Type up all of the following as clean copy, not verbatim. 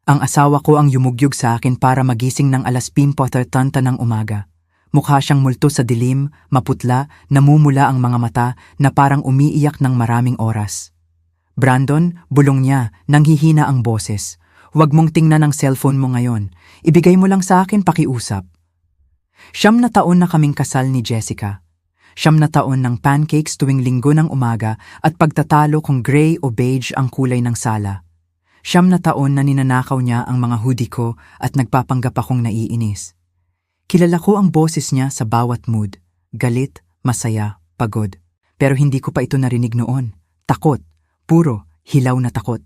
Ang asawa ko ang yumugyog sa akin para magising ng 5:30 ng umaga. Mukha siyang multo sa dilim, maputla, namumula ang mga mata na parang umiiyak ng maraming oras. Brandon, bulong niya, nanghihina ang boses. Huwag mong tingnan ang cellphone mo ngayon. Ibigay mo lang sa akin pakiusap. 9 taon na kaming kasal ni Jessica. 9 taon ng pancakes tuwing linggo ng umaga at pagtatalo kung gray o beige ang kulay ng sala. 9 taon na ninanakaw niya ang mga hoodie ko at nagpapanggap akong naiinis. Kilala ko ang boses niya sa bawat mood. Galit, masaya, pagod. Pero hindi ko pa ito narinig noon. Takot. Puro, hilaw na takot.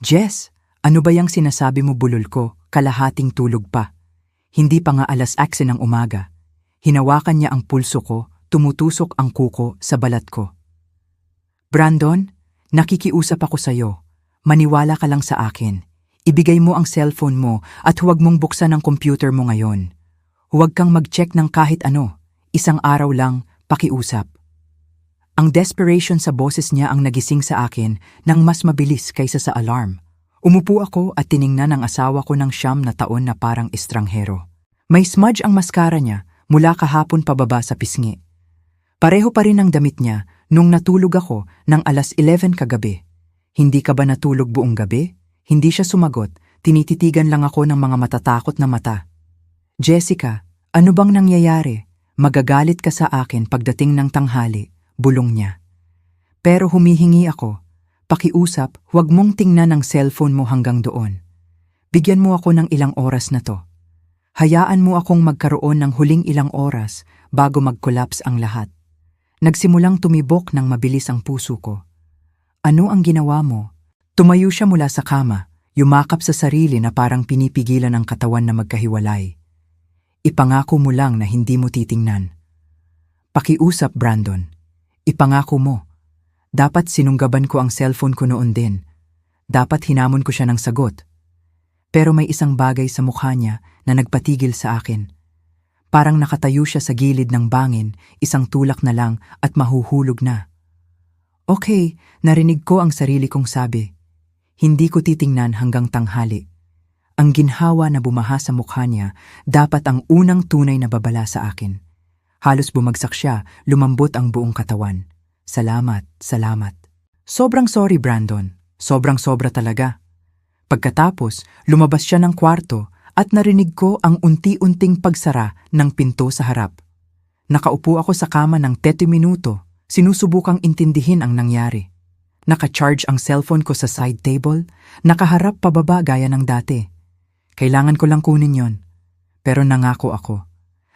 Jess, ano ba yung sinasabi mo bulol ko? Kalahating tulog pa. Hindi pa nga 6:00 ng umaga. Hinawakan niya ang pulso ko, tumutusok ang kuko sa balat ko. Brandon, nakikiusap ako sa'yo. Maniwala ka lang sa akin. Ibigay mo ang cellphone mo at huwag mong buksan ang computer mo ngayon. Huwag kang mag-check ng kahit ano. Isang araw lang, pakiusap. Ang desperation sa boses niya ang nagising sa akin nang mas mabilis kaysa sa alarm. Umupo ako at tiningnan ang asawa ko ng 9 na taon na parang estranghero. May smudge ang maskara niya mula kahapon pababa sa pisngi. Pareho pa rin ang damit niya nung natulog ako ng 11 kagabi. Hindi ka ba natulog buong gabi? Hindi siya sumagot, tinititigan lang ako ng mga matatakot na mata. Jessica, ano bang nangyayari? Magagalit ka sa akin pagdating ng tanghali, bulong niya. Pero humihingi ako, pakiusap, huwag mong tingnan ang cellphone mo hanggang doon. Bigyan mo ako ng ilang oras na to. Hayaan mo akong magkaroon ng huling ilang oras bago mag-collapse ang lahat. Nagsimulang tumibok ng mabilis ang puso ko. Ano ang ginawa mo? Tumayo siya mula sa kama, yumakap sa sarili na parang pinipigilan ang katawan na magkahiwalay. Ipangako mo lang na hindi mo titingnan. Pakiusap, Brandon. Ipangako mo. Dapat sinunggaban ko ang cellphone ko noon din. Dapat hinamon ko siya ng sagot. Pero may isang bagay sa mukha niya na nagpatigil sa akin. Parang nakatayo siya sa gilid ng bangin, isang tulak na lang at mahuhulog na. Okay, narinig ko ang sarili kong sabi. Hindi ko titingnan hanggang tanghali. Ang ginhawa na bumaha sa mukha niya dapat ang unang tunay na babala sa akin. Halos bumagsak siya, lumambot ang buong katawan. Salamat, salamat. Sobrang sorry, Brandon. Sobrang-sobra talaga. Pagkatapos, lumabas siya ng kwarto at narinig ko ang unti-unting pagsara ng pinto sa harap. Nakaupo ako sa kama ng 30 minuto. Sinusubukang intindihin ang nangyari. Naka-charge ang cellphone ko sa side table, nakaharap pababa gaya ng dati. Kailangan ko lang kunin yon. Pero nangako ako.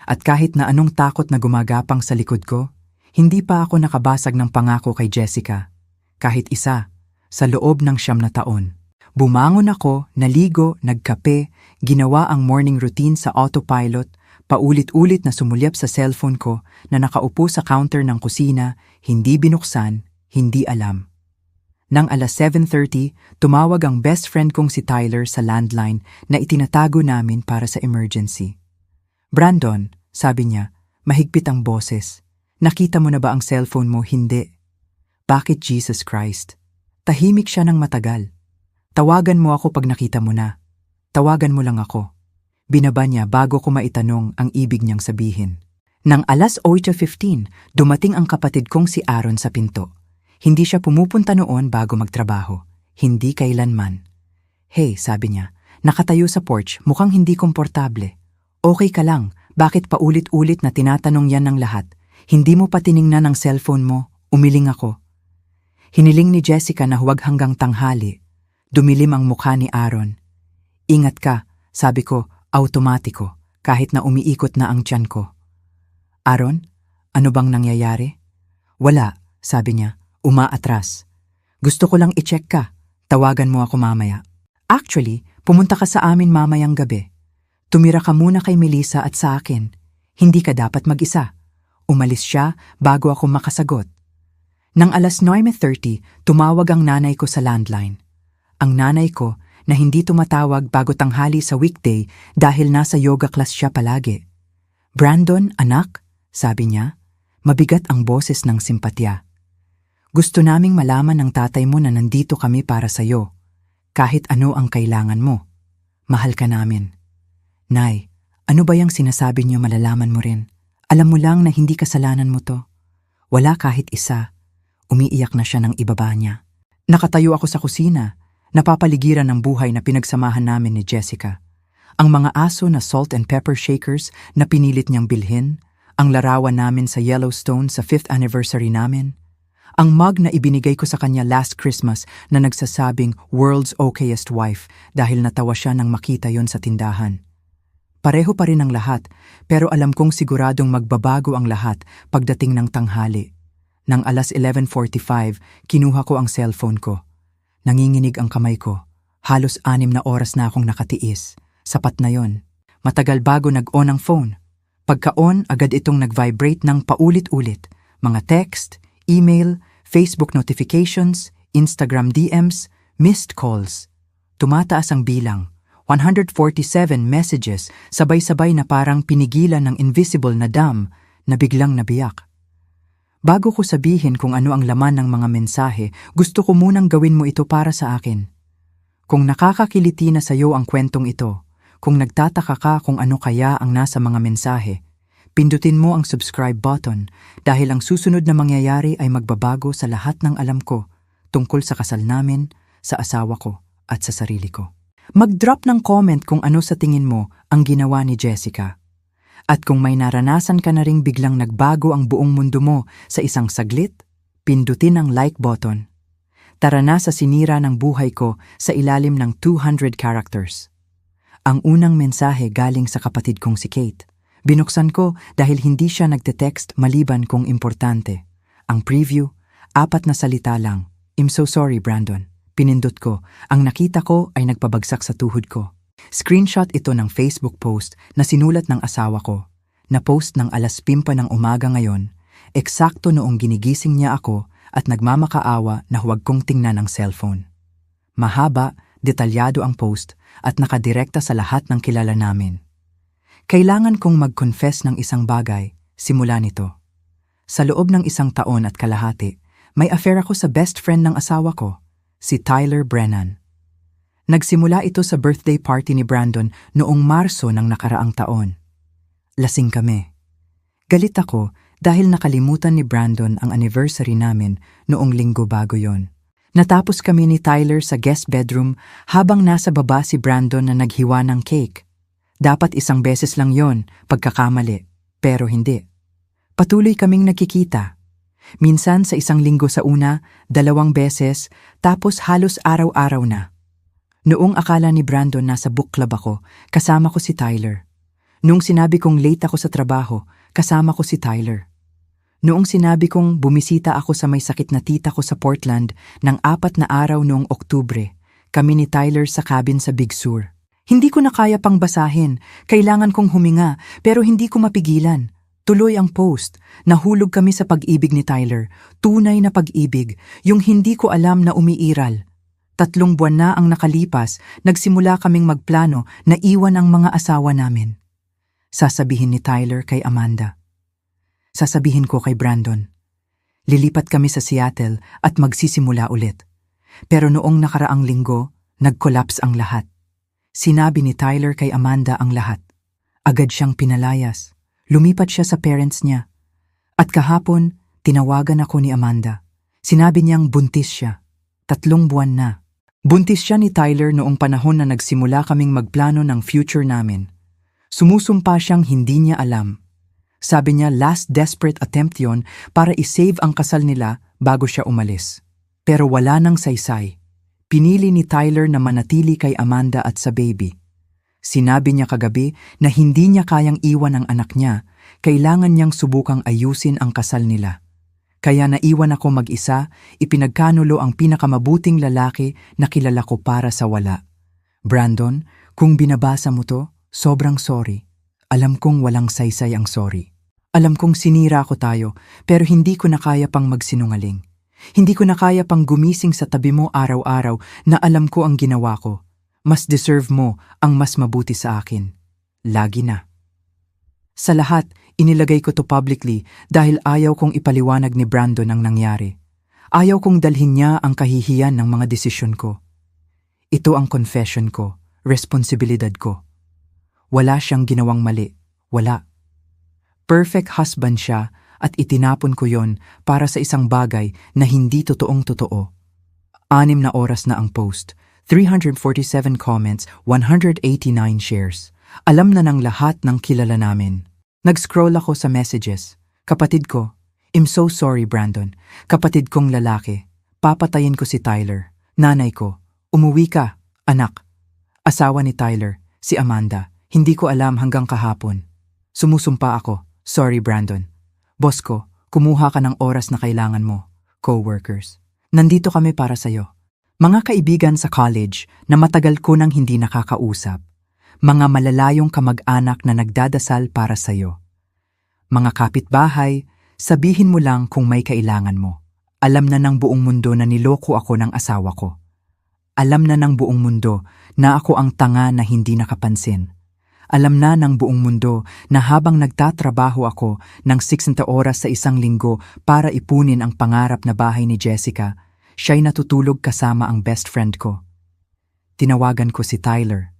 At kahit na anong takot na gumagapang sa likod ko, hindi pa ako nakabasag ng pangako kay Jessica. Kahit isa, sa loob ng 9 na taon. Bumangon ako, naligo, nagkape, ginawa ang morning routine sa autopilot, paulit-ulit na sumulyap sa cellphone ko na nakaupo sa counter ng kusina, hindi binuksan, hindi alam. Nang 7:30, tumawag ang best friend kong si Tyler sa landline na itinatago namin para sa emergency. Brandon, sabi niya, mahigpit ang boses. Nakita mo na ba ang cellphone mo? Hindi. Bakit, Jesus Christ? Tahimik siya ng matagal. Tawagan mo ako pag nakita mo na. Tawagan mo lang ako. Binaba niya bago ko maitanong ang ibig niyang sabihin. Nang 8:15, dumating ang kapatid kong si Aaron sa pinto. Hindi siya pumupunta noon bago magtrabaho. Hindi kailanman. Hey, sabi niya, nakatayo sa porch, mukhang hindi komportable. Okay ka lang, bakit paulit-ulit na tinatanong yan ng lahat? Hindi mo pa tiningnan ang cellphone mo, umiling ako. Hiniling ni Jessica na huwag hanggang tanghali. Dumilim ang mukha ni Aaron. Ingat ka, sabi ko, automatiko, kahit na umiikot na ang tiyan ko. Aaron, ano bang nangyayari? Wala, sabi niya, umaatras. Gusto ko lang i-check ka, tawagan mo ako mamaya. Actually, pumunta ka sa amin mamayang gabi. Tumira ka muna kay Melissa at sa akin. Hindi ka dapat mag-isa. Umalis siya bago ako makasagot. Nang 9:30, tumawag ang nanay ko sa landline. Ang nanay ko na hindi tumatawag bago tanghali sa weekday dahil nasa yoga class siya palagi. Brandon, anak, sabi niya, mabigat ang boses ng simpatya. Gusto naming malaman ng tatay mo na nandito kami para sa'yo. Kahit ano ang kailangan mo. Mahal ka namin. Nay, ano ba yung sinasabi niyo malalaman mo rin? Alam mo lang na hindi kasalanan mo to. Wala kahit isa. Umiiyak na siya ng ibaba niya. Nakatayo ako sa kusina, napapaligiran ng buhay na pinagsamahan namin ni Jessica. Ang mga aso na salt and pepper shakers na pinilit niyang bilhin, ang larawan namin sa Yellowstone sa 5th anniversary namin, ang mug na ibinigay ko sa kanya last Christmas na nagsasabing world's okayest wife dahil natawa siya nang makita yon sa tindahan. Pareho pa rin ang lahat, pero alam kong siguradong magbabago ang lahat pagdating ng tanghali. Nang alas 11:45, kinuha ko ang cellphone ko. Nanginginig ang kamay ko. Halos 6 na oras na akong nakatiis. Sapat na yon. Matagal bago nag-on ang phone. Pagka-on, agad itong nag-vibrate ng paulit-ulit. Mga text, email, Facebook notifications, Instagram DMs, missed calls. Tumataas ang bilang. 147 messages, sabay-sabay na parang pinigilan ng invisible na dam na biglang nabiyak. Bago ko sabihin kung ano ang laman ng mga mensahe, gusto ko munang gawin mo ito para sa akin. Kung nakakakiliti na sa iyo ang kwentong ito, kung nagtataka ka kung ano kaya ang nasa mga mensahe, pindutin mo ang subscribe button dahil ang susunod na mangyayari ay magbabago sa lahat ng alam ko tungkol sa kasal namin, sa asawa ko at sa sarili ko. Mag-drop ng comment kung ano sa tingin mo ang ginawa ni Jessica. At kung may naranasan ka na ring biglang nagbago ang buong mundo mo sa isang saglit, pindutin ang like button. Tara na sa sinira ng buhay ko sa ilalim ng 200 characters. Ang unang mensahe galing sa kapatid kong si Kate. Binuksan ko dahil hindi siya nagte-text maliban kung importante. Ang preview, 4 na salita lang. I'm so sorry, Brandon. Pinindot ko. Ang nakita ko ay nagpabagsak sa tuhod ko. Screenshot ito ng Facebook post na sinulat ng asawa ko. Na-post ng alas 5 ng umaga ngayon, eksakto noong ginigising niya ako at nagmamakaawa na huwag kong tingnan ang cellphone. Mahaba, detalyado ang post at nakadirekta sa lahat ng kilala namin. Kailangan kong mag-confess ng isang bagay simula nito. Sa loob ng 1 taon at kalahati, may affair ako sa best friend ng asawa ko, si Tyler Brennan. Nagsimula ito sa birthday party ni Brandon noong Marso ng nakaraang taon. Lasing kami. Galit ako dahil nakalimutan ni Brandon ang anniversary namin noong Linggo bago yon. Natapos kami ni Tyler sa guest bedroom habang nasa baba si Brandon na naghiwa ng cake. Dapat 1 beses lang yon, pagkakamali, pero hindi. Patuloy kaming nagkikita. Minsan sa 1 linggo sa una, 2 beses, tapos halos araw-araw na. Noong akala ni Brandon nasa book club ako, kasama ko si Tyler. Noong sinabi kong late ako sa trabaho, kasama ko si Tyler. Noong sinabi kong bumisita ako sa may sakit na tita ko sa Portland ng 4 na araw noong Oktubre, kami ni Tyler sa cabin sa Big Sur. Hindi ko na kaya pang basahin, kailangan kong huminga, pero hindi ko mapigilan. Tuloy ang post, nahulog kami sa pag-ibig ni Tyler, tunay na pag-ibig, yung hindi ko alam na umiiral. 3 buwan na ang nakalipas, nagsimula kaming magplano na iwan ang mga asawa namin. Sasabihin ni Tyler kay Amanda. Sasabihin ko kay Brandon. Lilipat kami sa Seattle at magsisimula ulit. Pero noong nakaraang linggo, nag-collapse ang lahat. Sinabi ni Tyler kay Amanda ang lahat. Agad siyang pinalayas. Lumipat siya sa parents niya. At kahapon, tinawagan ako ni Amanda. Sinabi niyang buntis siya. 3 buwan na. Buntis siya ni Tyler noong panahon na nagsimula kaming magplano ng future namin. Sumusumpa siyang hindi niya alam. Sabi niya last desperate attempt yon para isave ang kasal nila bago siya umalis. Pero wala nang saysay. Pinili ni Tyler na manatili kay Amanda at sa baby. Sinabi niya kagabi na hindi niya kayang iwan ang anak niya, kailangan niyang subukang ayusin ang kasal nila. Kaya naiwan ako mag-isa, ipinagkanulo ang pinakamabuting lalaki na kilala ko para sa wala. Brandon, kung binabasa mo to, sobrang sorry. Alam kong walang saysay ang sorry. Alam kong sinira ko tayo, pero hindi ko na kaya pang magsinungaling. Hindi ko na kaya pang gumising sa tabi mo araw-araw na alam ko ang ginawa ko. Mas deserve mo ang mas mabuti sa akin. Lagi na. Sa lahat, inilagay ko to publicly dahil ayaw kong ipaliwanag ni Brandon ang nangyari. Ayaw kong dalhin niya ang kahihiyan ng mga desisyon ko. Ito ang confession ko, responsibilidad ko. Wala siyang ginawang mali, wala. Perfect husband siya at itinapon ko yon para sa isang bagay na hindi totoong totoo. 6 na oras na ang post, 347 comments, 189 shares. Alam na ng lahat ng kilala namin. Nag-scroll ako sa messages. Kapatid ko, I'm so sorry Brandon. Kapatid kong lalaki. Papatayin ko si Tyler. Nanay ko, umuwi ka, anak. Asawa ni Tyler, si Amanda. Hindi ko alam hanggang kahapon. Sumusumpa ako. Sorry Brandon. Boss ko, kumuha ka ng oras na kailangan mo. Co-workers. Nandito kami para sa'yo. Mga kaibigan sa college na matagal ko nang hindi nakakausap. Mga malalayong kamag-anak na nagdadasal para sa'yo. Mga kapitbahay, sabihin mo lang kung may kailangan mo. Alam na ng buong mundo na niloko ako ng asawa ko. Alam na ng buong mundo na ako ang tanga na hindi nakapansin. Alam na ng buong mundo na habang nagtatrabaho ako ng 6 na oras sa isang linggo para ipunin ang pangarap na bahay ni Jessica, siya'y natutulog kasama ang best friend ko. Tinawagan ko si Tyler.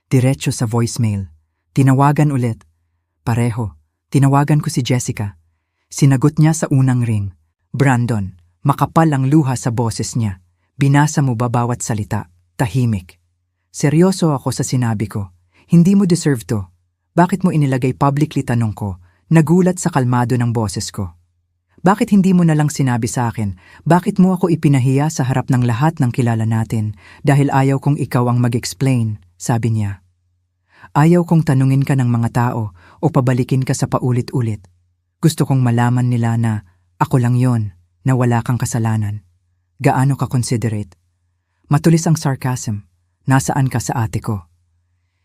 Diretso sa voicemail. Tinawagan ulit. Pareho. Tinawagan ko si Jessica. Sinagot niya sa unang ring. Brandon, makapal ang luha sa boses niya. Binasa mo ba bawat salita? Tahimik. Seryoso ako sa sinabi ko. Hindi mo deserve to. Bakit mo inilagay publicly, tanong ko? Nagulat sa kalmado ng boses ko. Bakit hindi mo na lang sinabi sa akin? Bakit mo ako ipinahiya sa harap ng lahat ng kilala natin dahil ayaw kong ikaw ang mag-explain? Sabi niya. Ayaw kong tanungin ka ng mga tao o pabalikin ka sa paulit-ulit. Gusto kong malaman nila na ako lang yon, na wala kang kasalanan. Gaano ka considerate? Matulis ang sarcasm. Nasaan ka sa ate ko?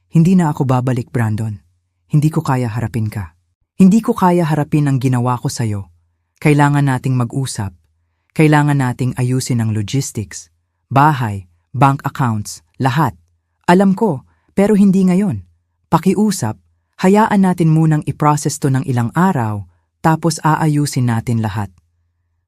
Hindi na ako babalik, Brandon. Hindi ko kaya harapin ka. Hindi ko kaya harapin ang ginawa ko sa'yo. Kailangan nating mag-usap. Kailangan nating ayusin ang logistics, bahay, bank accounts, lahat. Alam ko, pero hindi ngayon. Pakiusap, hayaan natin munang i-process to ng ilang araw, tapos aayusin natin lahat.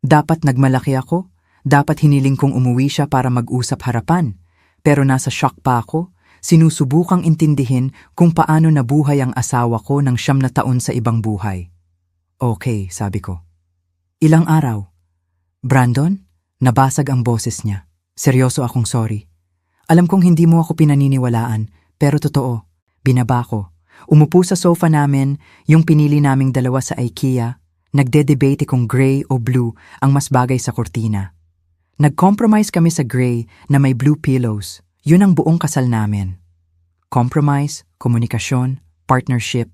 Dapat nagmalaki ako, dapat hiniling kong umuwi siya para mag-usap harapan. Pero nasa shock pa ako, sinusubukang intindihin kung paano nabuhay ang asawa ko ng 9 na taon sa ibang buhay. Okay, sabi ko. Ilang araw? Brandon, nabasag ang boses niya. Seryoso akong sorry. Alam kong hindi mo ako pinaniniwalaan, pero totoo, binaba ko. Umupo sa sofa namin, yung pinili naming dalawa sa IKEA, nagde-debate kung gray o blue ang mas bagay sa kortina. Nag-compromise kami sa gray na may blue pillows. Yun ang buong kasal namin. Compromise, komunikasyon, partnership.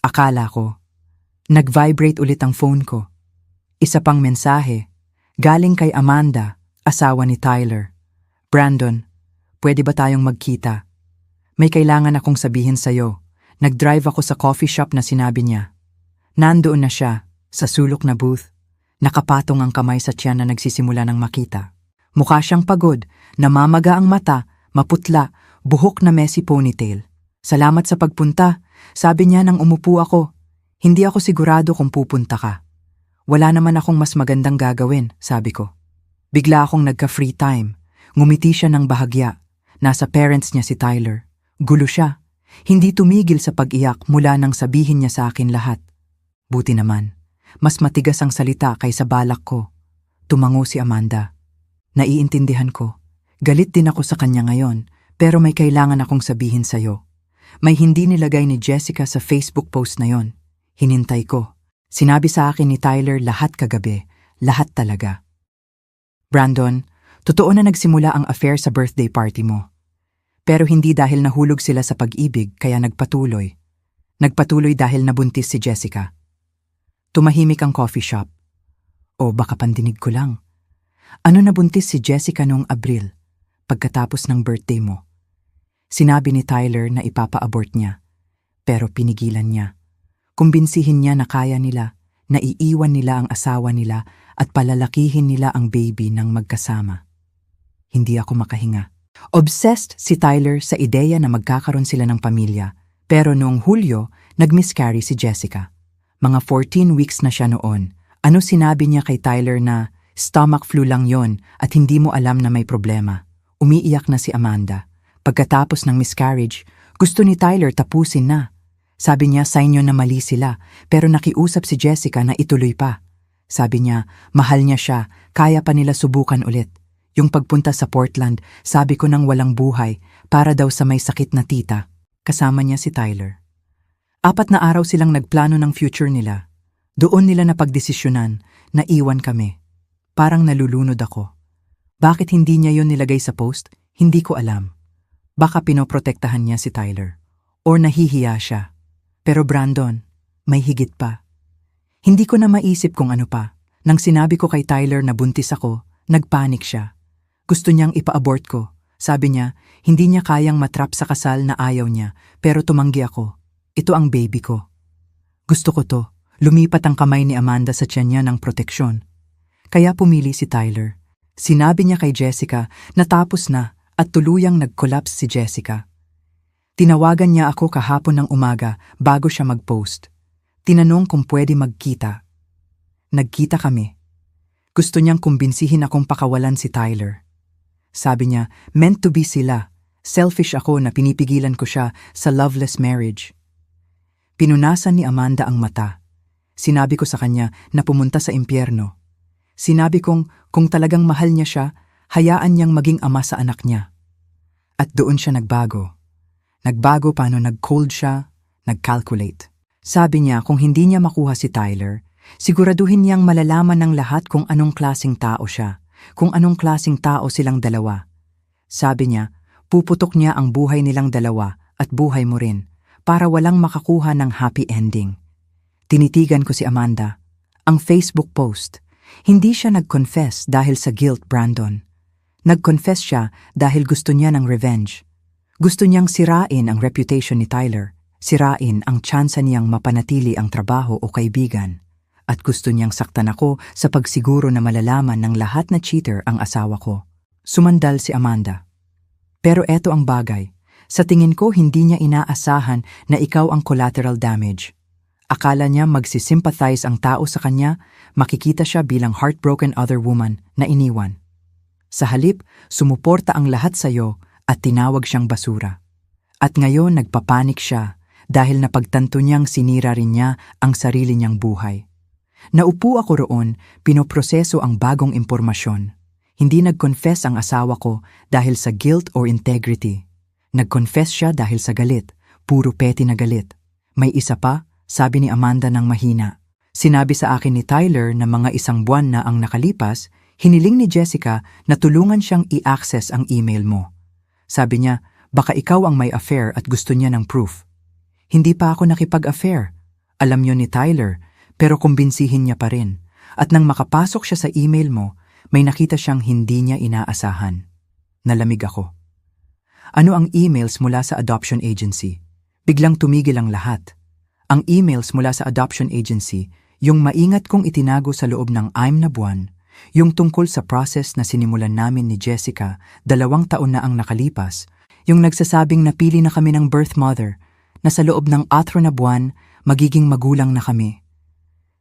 Akala ko. Nag-vibrate ulit ang phone ko. Isa pang mensahe, galing kay Amanda, asawa ni Tyler. Brandon, pwede ba tayong magkita? May kailangan akong sabihin sa'yo. Nag-drive ako sa coffee shop na sinabi niya. Nandoon na siya, sa sulok na booth. Nakapatong ang kamay sa tiyan na nagsisimula ng makita. Mukha siyang pagod, namamaga ang mata, maputla, buhok na messy ponytail. Salamat sa pagpunta, sabi niya nang umupo ako. Hindi ako sigurado kung pupunta ka. Wala naman akong mas magandang gagawin, sabi ko. Bigla akong nagka-free time. Ngumiti siya ng bahagya. Nasa parents niya si Tyler. Gulo siya. Hindi tumigil sa pag-iyak mula nang sabihin niya sa akin lahat. Buti naman, mas matigas ang salita kaysa balak ko. Tumango si Amanda. Naiintindihan ko. Galit din ako sa kanya ngayon, pero may kailangan akong sabihin sa'yo. May hindi nilagay ni Jessica sa Facebook post na yon. Hinintay ko. Sinabi sa akin ni Tyler lahat kagabi, lahat talaga. Brandon, totoo na nagsimula ang affair sa birthday party mo. Pero hindi dahil nahulog sila sa pag-ibig kaya nagpatuloy. Nagpatuloy dahil nabuntis si Jessica. Tumahimik ang coffee shop. O baka pandinig ko lang. Ano nabuntis si Jessica noong Abril, pagkatapos ng birthday mo? Sinabi ni Tyler na ipapa-abort niya, pero pinigilan niya. Kumbinsihin niya na kaya nila, na iiwan nila ang asawa nila at palalakihin nila ang baby ng magkasama. Hindi ako makahinga. Obsessed si Tyler sa ideya na magkakaroon sila ng pamilya, pero noong Hulyo, nag-miscarry si Jessica. Mga 14 weeks na siya noon. Ano sinabi niya kay Tyler na stomach flu lang yon at hindi mo alam na may problema? Umiiyak na si Amanda. Pagkatapos ng miscarriage, gusto ni Tyler tapusin na. Sabi niya sa inyo na mali sila, pero nakiusap si Jessica na ituloy pa. Sabi niya, mahal niya siya, kaya pa nila subukan ulit. Yung pagpunta sa Portland, sabi ko nang walang buhay, para daw sa may sakit na tita. Kasama niya si Tyler. 4 na araw silang nagplano ng future nila. Doon nila napagdesisyonan na iwan kami. Parang nalulunod ako. Bakit hindi niya yon nilagay sa post? Hindi ko alam. Baka pinoprotektahan niya si Tyler. Or nahihiya siya. Pero Brandon, may higit pa. Hindi ko na maisip kung ano pa. Nang sinabi ko kay Tyler na buntis ako, nagpanik siya. Gusto niyang ipa-abort ko. Sabi niya, hindi niya kayang matrap sa kasal na ayaw niya, pero tumanggi ako. Ito ang baby ko. Gusto ko to. Lumipat ang kamay ni Amanda sa tiyan niya ng proteksyon. Kaya pumili si Tyler. Sinabi niya kay Jessica na tapos na at tuluyang nag-collapse si Jessica. Tinawagan niya ako kahapon ng umaga bago siya mag-post. Tinanong kung pwede magkita. Nagkita kami. Gusto niyang kumbinsihin akong pakawalan si Tyler. Sabi niya, meant to be sila. Selfish ako na pinipigilan ko siya sa loveless marriage. Pinunasan ni Amanda ang mata. Sinabi ko sa kanya na pumunta sa impyerno. Sinabi kong kung talagang mahal niya siya, hayaan niyang maging ama sa anak niya. At doon siya nagbago. Nagbago paano nag-cold siya, nag-calculate. Sabi niya kung hindi niya makuha si Tyler, siguraduhin niyang malalaman ng lahat kung anong klaseng tao siya, kung anong klaseng tao silang dalawa. Sabi niya, puputok niya ang buhay nilang dalawa at buhay mo rin, para walang makakuha ng happy ending. Tinitigan ko si Amanda. Ang Facebook post. Hindi siya nag-confess dahil sa guilt, Brandon. Nag-confess siya dahil gusto niya ng revenge. Gusto niyang sirain ang reputation ni Tyler, sirain ang tsansa niyang mapanatili ang trabaho o kaibigan, at gusto niyang saktan ako sa pagsiguro na malalaman ng lahat na cheater ang asawa ko. Sumandal si Amanda. Pero eto ang bagay. Sa tingin ko hindi niya inaasahan na ikaw ang collateral damage. Akala niya magsisympathize ang tao sa kanya, makikita siya bilang heartbroken other woman na iniwan. Sa halip, sumuporta ang lahat sa iyo at tinawag siyang basura. At ngayon nagpapanik siya dahil napagtanto niyang sinira rin niya ang sarili niyang buhay. Naupo ako roon, pinoproseso ang bagong impormasyon. Hindi nag-confess ang asawa ko dahil sa guilt or integrity. Nag-confess siya dahil sa galit, puro petty na galit. May isa pa, sabi ni Amanda ng mahina. Sinabi sa akin ni Tyler na mga 1 buwan na ang nakalipas, hiniling ni Jessica na tulungan siyang i-access ang email mo. Sabi niya, baka ikaw ang may affair at gusto niya ng proof. Hindi pa ako nakipag-affair. Alam niyo ni Tyler, pero kumbinsihin niya pa rin. At nang makapasok siya sa email mo, may nakita siyang hindi niya inaasahan. Nalamig ako. Ano ang emails mula sa adoption agency? Biglang tumigil ang lahat. Ang emails mula sa adoption agency, yung maingat kong itinago sa loob ng 6 na buwan, yung tungkol sa process na sinimulan namin ni Jessica 2 taon na ang nakalipas, yung nagsasabing napili na kami ng birth mother, na sa loob ng 4 na buwan, magiging magulang na kami.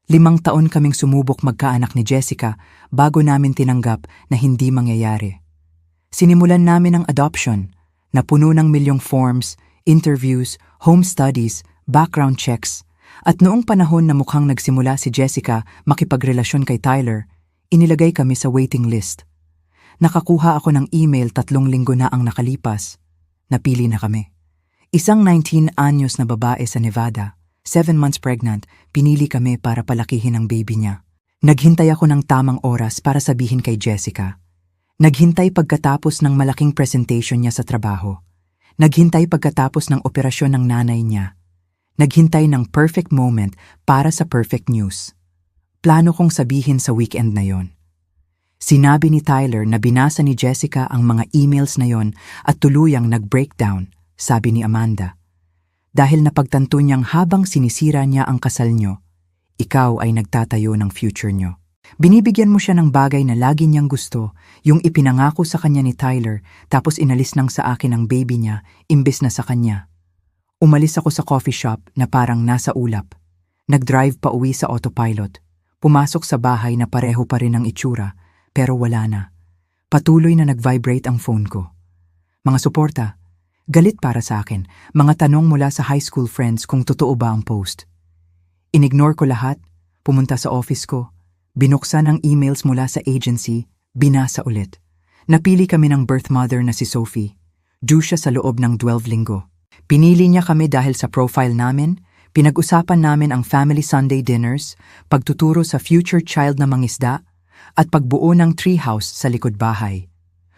5 taon kaming sumubok magkaanak ni Jessica bago namin tinanggap na hindi mangyayari. Sinimulan namin ang adoption, na puno ng milyong forms, interviews, home studies, background checks, at noong panahon na mukhang nagsimula si Jessica makipagrelasyon kay Tyler, inilagay kami sa waiting list. Nakakuha ako ng email 3 linggo na ang nakalipas. Napili na kami. Isang 19 anyos na babae sa Nevada, 7 months pregnant, pinili kami para palakihin ang baby niya. Naghintay ako ng tamang oras para sabihin kay Jessica. Naghintay pagkatapos ng malaking presentation niya sa trabaho. Naghintay pagkatapos ng operasyon ng nanay niya. Naghintay ng perfect moment para sa perfect news. Plano kong sabihin sa weekend na yon. Sinabi ni Tyler na binasa ni Jessica ang mga emails na yon at tuluyang nag-breakdown, sabi ni Amanda. Dahil napagtanto niyang habang sinisira niya ang kasal niyo, ikaw ay nagtatayo ng future niyo. Binibigyan mo siya ng bagay na lagi niyang gusto, yung ipinangako sa kanya ni Tyler tapos inalis nang sa akin ang baby niya imbes na sa kanya. Umalis ako sa coffee shop na parang nasa ulap. Nag-drive pa uwi sa autopilot. Pumasok sa bahay na pareho pa rin ang itsura, pero wala na. Patuloy na nag-vibrate ang phone ko. Mga suporta, galit para sa akin, mga tanong mula sa high school friends kung totoo ba ang post. Inignore ko lahat, pumunta sa office ko, binuksan ang emails mula sa agency, binasa ulit. Napili kami ng birth mother na si Sophie. Due siya sa loob ng 12 linggo. Pinili niya kami dahil sa profile namin, pinag-usapan namin ang family Sunday dinners, pagtuturo sa future child na mangisda, at pagbuo ng treehouse sa likod bahay.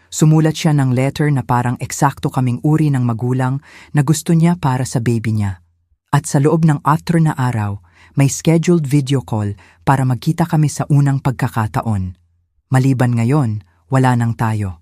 Sumulat siya ng letter na parang eksakto kaming uri ng magulang na gusto niya para sa baby niya. At sa loob ng 4 na araw, may scheduled video call para magkita kami sa unang pagkakataon. Maliban ngayon, wala nang tayo.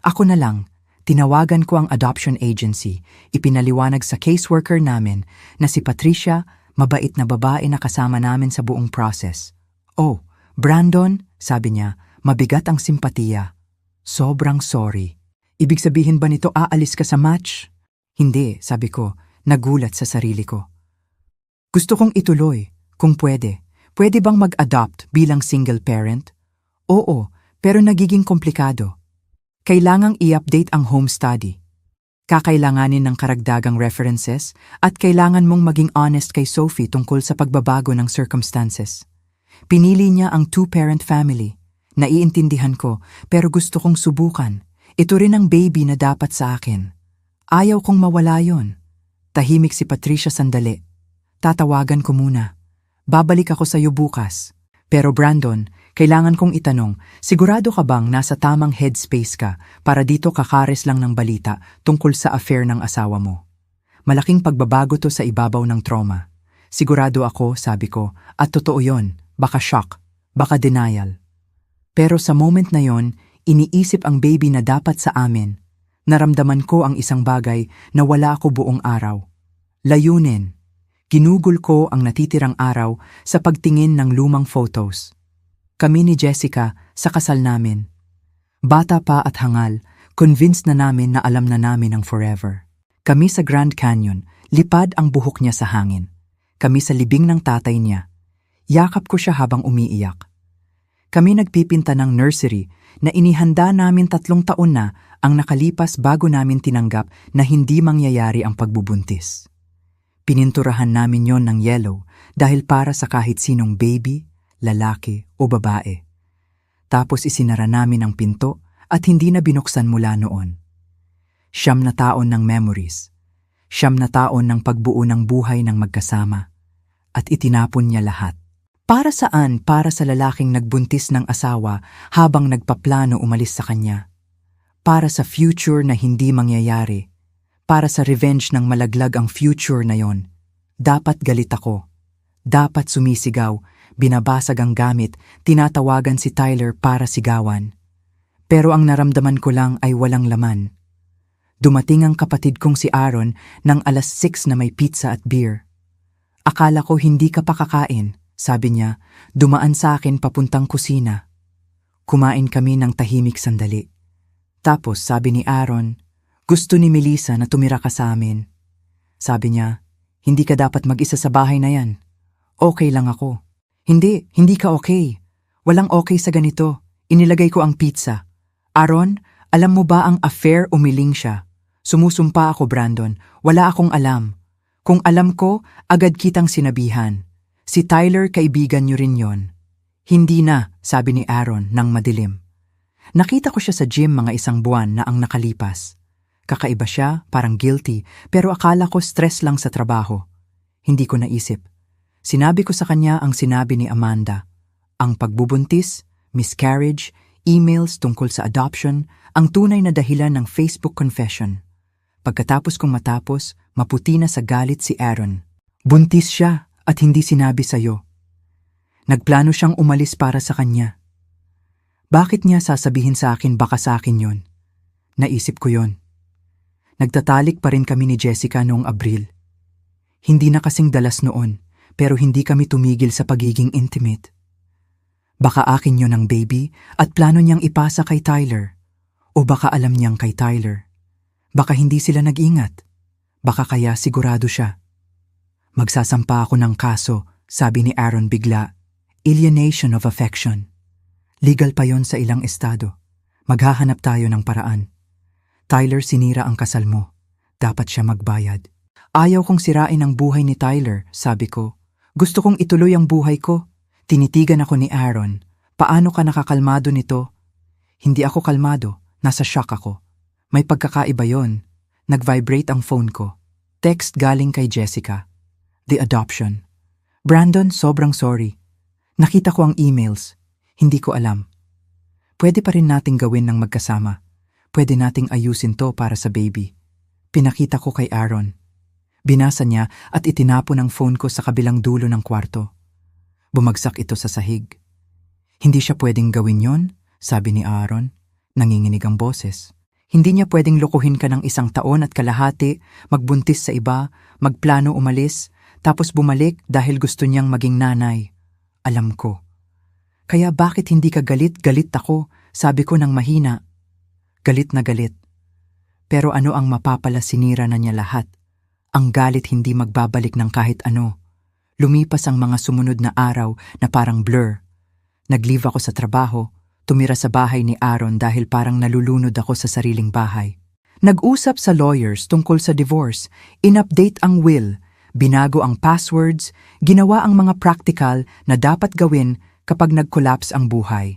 Ako na lang, tinawagan ko ang adoption agency, ipinaliwanag sa caseworker namin na si Patricia, mabait na babae na kasama namin sa buong process. Oh, Brandon, sabi niya, mabigat ang simpatiya. Sobrang sorry. Ibig sabihin ba nito aalis ka sa match? Hindi, sabi ko, nagulat sa sarili ko. Gusto kong ituloy, kung pwede. Pwede bang mag-adopt bilang single parent? Oo, pero nagiging komplikado. Kailangang i-update ang home study. Kakailanganin ng karagdagang references at kailangan mong maging honest kay Sophie tungkol sa pagbabago ng circumstances. Pinili niya ang 2-parent family. Naiintindihan ko, pero gusto kong subukan. Ito rin ang baby na dapat sa akin. Ayaw kong mawala yon. Tahimik si Patricia sandali. Tatawagan ko muna. Babalik ako sa iyo bukas. Pero Brandon, kailangan kong itanong, sigurado ka bang nasa tamang headspace ka para dito kakares lang ng balita tungkol sa affair ng asawa mo? Malaking pagbabago to sa ibabaw ng trauma. Sigurado ako, sabi ko, at totoo yon, baka shock, baka denial. Pero sa moment na yon, iniisip ang baby na dapat sa amin. Naramdaman ko ang isang bagay na wala ako buong araw. Layunin. Ginugol ko ang natitirang araw sa pagtingin ng lumang photos. Kami ni Jessica sa kasal namin. Bata pa at hangal, convinced na namin na alam na namin ang forever. Kami sa Grand Canyon, lipad ang buhok niya sa hangin. Kami sa libing ng tatay niya. Yakap ko siya habang umiiyak. Kami nagpipinta ng nursery na inihanda namin 3 taon na ang nakalipas bago namin tinanggap na hindi mangyayari ang pagbubuntis. Pininturahan namin yon ng yellow dahil para sa kahit sinong baby, lalaki o babae. Tapos isinara namin ang pinto at hindi na binuksan mula noon. 9 na taon ng memories. 9 na taon ng pagbuo ng buhay ng magkasama. At itinapon niya lahat. Para saan? Para sa lalaking nagbuntis ng asawa habang nagpaplano umalis sa kanya. Para sa future na hindi mangyayari. Para sa revenge ng malaglag ang future na yon. Dapat galit ako. Dapat sumisigaw, binabasag ang gamit, tinatawagan si Tyler para sigawan. Pero ang naramdaman ko lang ay walang laman. Dumating ang kapatid kong si Aaron ng 6:00 na may pizza at beer. Akala ko hindi ka pa kakain, sabi niya, dumaan sa akin papuntang kusina. Kumain kami ng tahimik sandali. Tapos sabi ni Aaron, gusto ni Melissa na tumira ka sa amin. Sabi niya, hindi ka dapat mag-isa sa bahay na yan. Okay lang ako. Hindi ka okay. Walang okay sa ganito. Inilagay ko ang pizza. Aaron, alam mo ba ang affair umiling siya? Sumusumpa ako, Brandon. Wala akong alam. Kung alam ko, agad kitang sinabihan. Si Tyler, kaibigan niyo rin yon. Hindi na, sabi ni Aaron nang madilim. Nakita ko siya sa gym mga 1 buwan na ang nakalipas. Kakaiba siya, parang guilty, pero akala ko stress lang sa trabaho. Hindi ko naisip. Sinabi ko sa kanya ang sinabi ni Amanda. Ang pagbubuntis, miscarriage, emails tungkol sa adoption, ang tunay na dahilan ng Facebook confession. Pagkatapos kong matapos, maputi na sa galit si Aaron. Buntis siya at hindi sinabi sa'yo. Nagplano siyang umalis para sa kanya. Bakit niya sasabihin sa akin baka sa akin yon? Naisip ko yon. Nagtatalik pa rin kami ni Jessica noong Abril. Hindi na kasing dalas noon, pero hindi kami tumigil sa pagiging intimate. Baka akin yon ang baby at plano niyang ipasa kay Tyler. O baka alam niyang kay Tyler. Baka hindi sila nag-ingat. Baka kaya sigurado siya. Magsasampa ako ng kaso, sabi ni Aaron bigla. Alienation of affection. Legal pa yon sa ilang estado. Maghahanap tayo ng paraan. Tyler, sinira ang kasal mo. Dapat siya magbayad. Ayaw kong sirain ang buhay ni Tyler, sabi ko. Gusto kong ituloy ang buhay ko. Tinitigan ako ni Aaron. Paano ka nakakalmado nito? Hindi ako kalmado. Nasa shock ako. May pagkakaiba yon. Nag-vibrate ang phone ko. Text galing kay Jessica. The adoption. Brandon, sobrang sorry. Nakita ko ang emails. Hindi ko alam. Pwede pa rin nating gawin ng magkasama. Pwede nating ayusin to para sa baby. Pinakita ko kay Aaron. Binasa niya at itinapon ang phone ko sa kabilang dulo ng kwarto. Bumagsak ito sa sahig. Hindi siya pwedeng gawin yon, sabi ni Aaron. Nanginginig ang boses. Hindi niya pwedeng lokohin ka ng 1 taon at kalahati, magbuntis sa iba, magplano umalis, tapos bumalik dahil gusto niyang maging nanay. Alam ko. Kaya bakit hindi ka galit? Galit ako, sabi ko ng mahina. Galit na galit. Pero ano ang mapapala, sinira na niya lahat. Ang galit hindi magbabalik ng kahit ano. Lumipas ang mga sumunod na araw na parang blur. Nag-leave ako sa trabaho, tumira sa bahay ni Aaron dahil parang nalulunod ako sa sariling bahay. Nag-usap sa lawyers tungkol sa divorce, in-update ang will, binago ang passwords, ginawa ang mga practical na dapat gawin kapag nag-collapse ang buhay.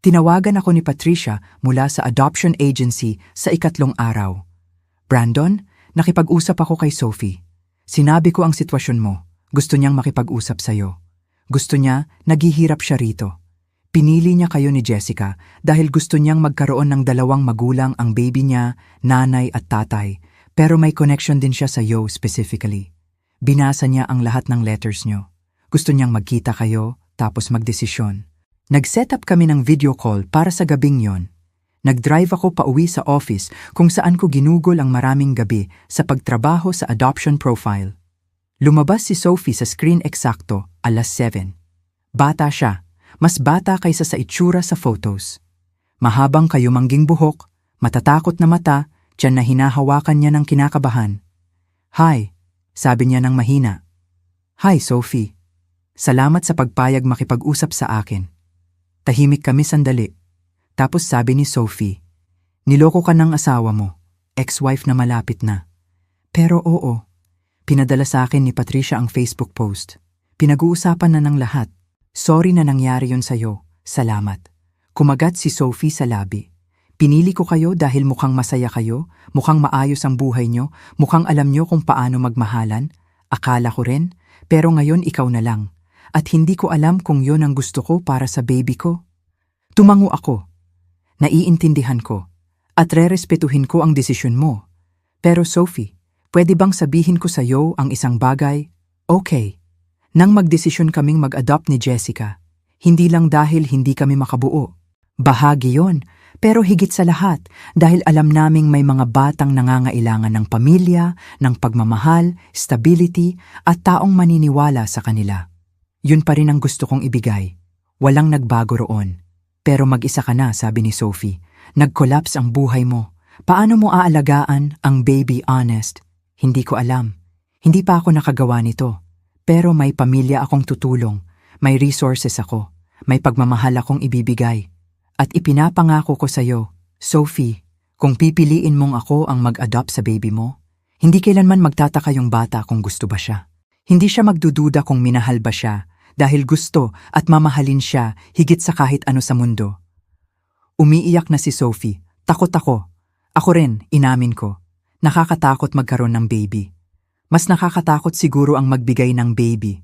Tinawagan ako ni Patricia mula sa adoption agency sa 2nd araw. Brandon, nakipag-usap ako kay Sophie. Sinabi ko ang sitwasyon mo. Gusto niyang makipag-usap sa'yo. Gusto niya, naghihirap siya rito. Pinili niya kayo ni Jessica dahil gusto niyang magkaroon ng 2 magulang ang baby niya, nanay at tatay. Pero may connection din siya sa iyo specifically. Binasa niya ang lahat ng letters niyo. Gusto niyang magkita kayo, tapos magdesisyon. Nag-set up kami ng video call para sa gabing yon. Nag-drive ako pauwi sa office kung saan ko ginugol ang maraming gabi sa pagtrabaho sa adoption profile. Lumabas si Sophie sa screen eksakto, 7:00. Bata siya, mas bata kaysa sa itsura sa photos. Mahabang kayumangging buhok, matatakot na mata, tiyan na hinahawakan niya ng kinakabahan. Hi, sabi niya ng mahina. Hi Sophie, salamat sa pagpayag makipag-usap sa akin. Tahimik kami sandali. Tapos sabi ni Sophie, niloko ka ng asawa mo, ex-wife na malapit na. Pero oo, pinadala sa akin ni Patricia ang Facebook post. Pinag-uusapan na ng lahat. Sorry na nangyari yon sa'yo, salamat. Kumagat si Sophie sa labi. Pinili ko kayo dahil mukhang masaya kayo, mukhang maayos ang buhay nyo, mukhang alam nyo kung paano magmahalan. Akala ko rin, pero ngayon ikaw na lang. At hindi ko alam kung yon ang gusto ko para sa baby ko. Tumango ako. Naiintindihan ko. At rerespetuhin ko ang desisyon mo. Pero Sophie, pwede bang sabihin ko sa iyo ang isang bagay? Okay. Nang magdesisyon kaming mag-adopt ni Jessica, hindi lang dahil hindi kami makabuo. Bahagi yon, pero higit sa lahat dahil alam naming may mga batang nangangailangan ng pamilya, ng pagmamahal, stability at taong maniniwala sa kanila. Yun pa rin ang gusto kong ibigay. Walang nagbago roon. Pero mag-isa ka na, sabi ni Sophie. Nag-collapse ang buhay mo. Paano mo aalagaan ang baby? Honest? Hindi ko alam. Hindi pa ako nakagawa nito. Pero may pamilya akong tutulong. May resources ako. May pagmamahal akong ibibigay. At ipinapangako ko sa'yo, Sophie, kung pipiliin mong ako ang mag-adopt sa baby mo, hindi kailanman magtataka yung bata kung gusto ba siya. Hindi siya magdududa kung minahal ba siya, dahil gusto at mamahalin siya higit sa kahit ano sa mundo. Umiiyak na si Sophie. Takot ako. Ako rin, inamin ko. Nakakatakot magkaroon ng baby. Mas nakakatakot siguro ang magbigay ng baby.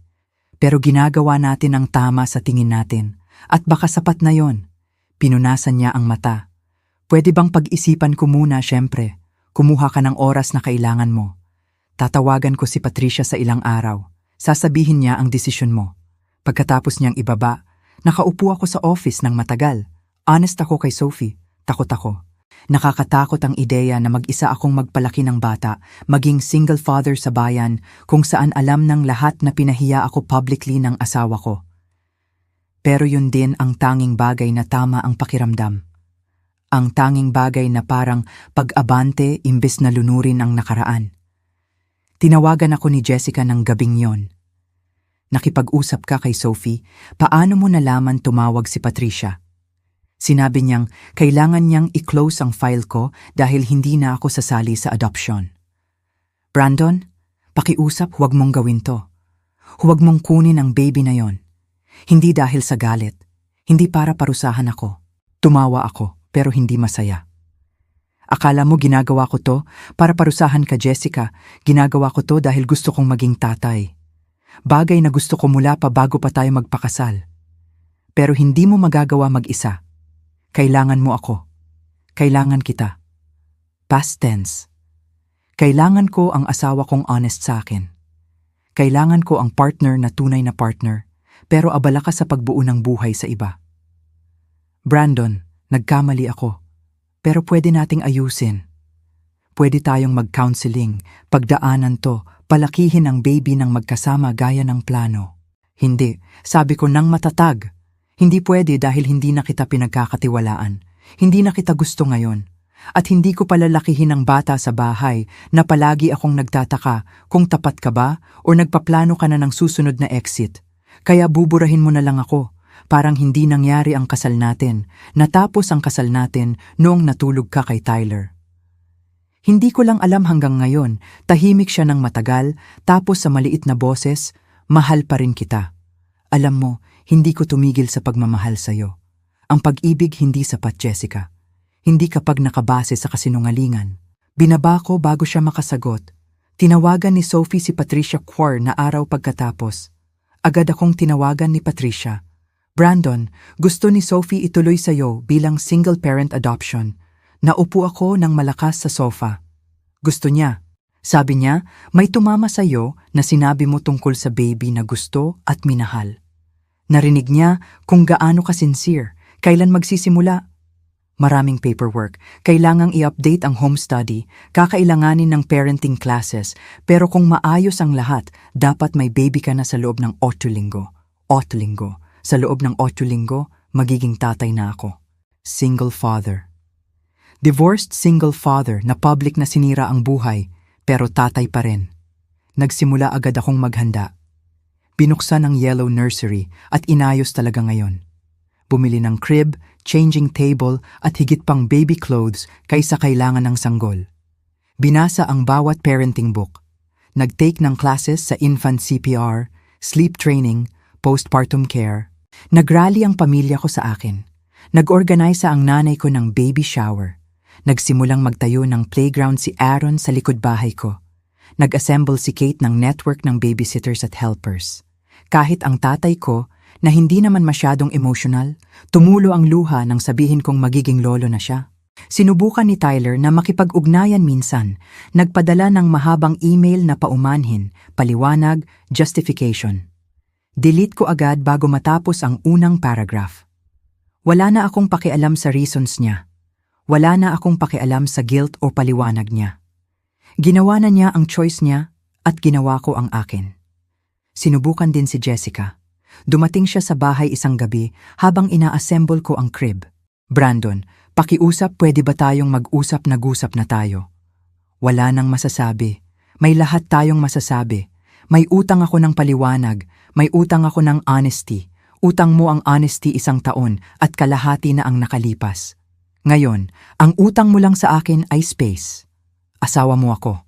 Pero ginagawa natin ang tama sa tingin natin. At baka sapat na yon. Pinunasan niya ang mata. Pwede bang pag-isipan ko muna, syempre. Kumuha ka ng oras na kailangan mo. Tatawagan ko si Patricia sa ilang araw. Sasabihin niya ang desisyon mo. Pagkatapos niyang ibaba, nakaupo ako sa office ng matagal. Honest ako kay Sophie, takot ako. Nakakatakot ang ideya na mag-isa akong magpalaki ng bata, maging single father sa bayan kung saan alam ng lahat na pinahiya ako publicly ng asawa ko. Pero yun din ang tanging bagay na tama ang pakiramdam. Ang tanging bagay na parang pag-abante imbes na lunurin ang nakaraan. Tinawagan ako ni Jessica ng gabing yon. Nakipag-usap ka kay Sophie, paano mo nalaman tumawag si Patricia? Sinabi niyang kailangan niyang i-close ang file ko dahil hindi na ako sasali sa adoption. Brandon, pakiusap, huwag mong gawin to. Huwag mong kunin ang baby na yon. Hindi dahil sa galit. Hindi para parusahan ako. Tumawa ako, pero hindi masaya. Akala mo ginagawa ko to para parusahan ka, Jessica. Ginagawa ko to dahil gusto kong maging tatay. Bagay na gusto ko mula pa bago pa tayo magpakasal. Pero hindi mo magagawa mag-isa. Kailangan mo ako. Kailangan kita. Past tense. Kailangan ko ang asawa kong honest sa akin. Kailangan ko ang partner na tunay na partner, pero abala ka sa pagbuo ng buhay sa iba. Brandon, nagkamali ako. Pero pwede nating ayusin. Pwede tayong mag-counseling, pagdaanan to, palakihin ang baby ng magkasama gaya ng plano. Hindi, sabi ko nang matatag. Hindi pwede dahil hindi na kita pinagkakatiwalaan. Hindi na kita gusto ngayon. At hindi ko palalakihin ang bata sa bahay na palagi akong nagtataka kung tapat ka ba o nagpaplano ka na ng susunod na exit. Kaya buburahin mo na lang ako. Parang hindi nangyari ang kasal natin. Natapos ang kasal natin noong natulog ka kay Tyler. Hindi ko lang alam hanggang ngayon, tahimik siya ng matagal, tapos sa maliit na boses, mahal pa rin kita. Alam mo, hindi ko tumigil sa pagmamahal sa'yo. Ang pag-ibig hindi sapat, Jessica. Hindi kapag nakabase sa kasinungalingan. Binaba ko bago siya makasagot. Tinawagan ni Sophie si Patricia Quar na araw pagkatapos. Agad akong tinawagan ni Patricia. Brandon, gusto ni Sophie ituloy sa'yo bilang single-parent adoption. Naupo ako ng malakas sa sofa. Gusto niya. Sabi niya, may tumama sa'yo na sinabi mo tungkol sa baby na gusto at minahal. Narinig niya kung gaano ka sincere, kailan magsisimula. Maraming paperwork, kailangang i-update ang home study, kakailanganin ng parenting classes, pero kung maayos ang lahat, dapat may baby ka na sa loob ng 8 linggo. 8 linggo. Sa loob ng 8 linggo, magiging tatay na ako. Single father. Divorced single father na public na sinira ang buhay, pero tatay pa rin. Nagsimula agad akong maghanda. Binuksan ang yellow nursery at inayos talaga ngayon. Bumili ng crib, changing table at higit pang baby clothes kaysa kailangan ng sanggol. Binasa ang bawat parenting book. Nag-take ng classes sa infant CPR, sleep training, postpartum care. Nagrally ang pamilya ko sa akin. Nag-organize ang nanay ko ng baby shower. Nagsimulang magtayo ng playground si Aaron sa likod bahay ko. Nag-assemble si Kate ng network ng babysitters at helpers. Kahit ang tatay ko, na hindi naman masyadong emotional, tumulo ang luha nang sabihin kong magiging lolo na siya. Sinubukan ni Tyler na makipag-ugnayan minsan, nagpadala ng mahabang email na paumanhin, paliwanag, justification. Delete ko agad bago matapos ang unang paragraph. Wala na akong pakialam sa reasons niya. Wala na akong pakialam sa guilt o paliwanag niya. Ginawa na niya ang choice niya at ginawa ko ang akin. Sinubukan din si Jessica. Dumating siya sa bahay isang gabi habang ina-assemble ko ang crib. Brandon, pakiusap, pwede ba tayong mag-usap nag-usap na tayo? Wala nang masasabi. May lahat tayong masasabi. May utang ako ng paliwanag. May utang ako ng honesty. Utang mo ang honesty 1 taon at kalahati na ang nakalipas. Ngayon, ang utang mo lang sa akin ay space. Asawa mo ako.